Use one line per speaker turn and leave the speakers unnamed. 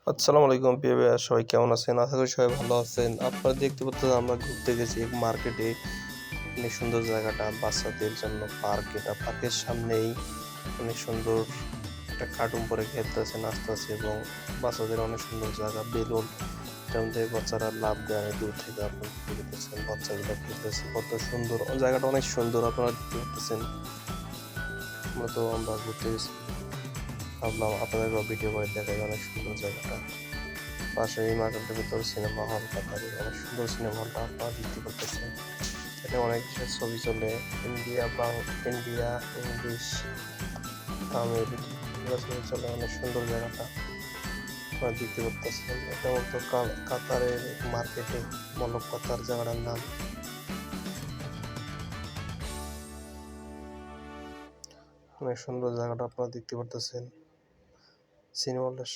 আসসালামু আলাইকুম প্রিয় ভাইয়া, সবাই কেমন আছেন? আশা করি সবাই ভালো আছেন। আপনারা দেখতে পাচ্ছেন আমরা ঘুরতে গেছি এক মার্কেটে। অনেক সুন্দর জায়গাটা বাচ্চাদের জন্য পার্ক। এটা পার্কের সামনেই অনেক সুন্দর একটা কার্টুন পরে খেলতেছে, নাচতেছে এবং বাচ্চাদের অনেক সুন্দর জায়গা। বেলুন এটার মধ্যে বাচ্চারা লাফ দেয়, অনেক দূর থেকে আপনি দেখতে পাচ্ছেন বাচ্চাগুলো খেলতেছে, কত সুন্দর জায়গাটা, অনেক সুন্দর আপনারা দেখতে পাচ্ছেন। আমরা ঘুরতে গেছি, ভাবলাম আপনাদেরও ভিডিও করে দেখাই, অনেক সুন্দর জায়গাটা। পাশে এই মার্কেটের ভিতরে সিনেমা হল, কাতারে অনেক সুন্দর সিনেমা হলটা আপনারা দেখতে পারতেছেন। এখানে অনেক দেশের ছবি চলে, ইন্ডিয়া, ইংলিশ, তামিল, এগুলো ছবি চলে। অনেক সুন্দর জায়গাটা আপনারা দেখতে পারতেছেন। এটা মতো কাতারের মার্কেটে মলক কাতার জায়গাটার নাম। অনেক সুন্দর জায়গাটা আপনারা দেখতে পারতেছেন সিনেমা হলের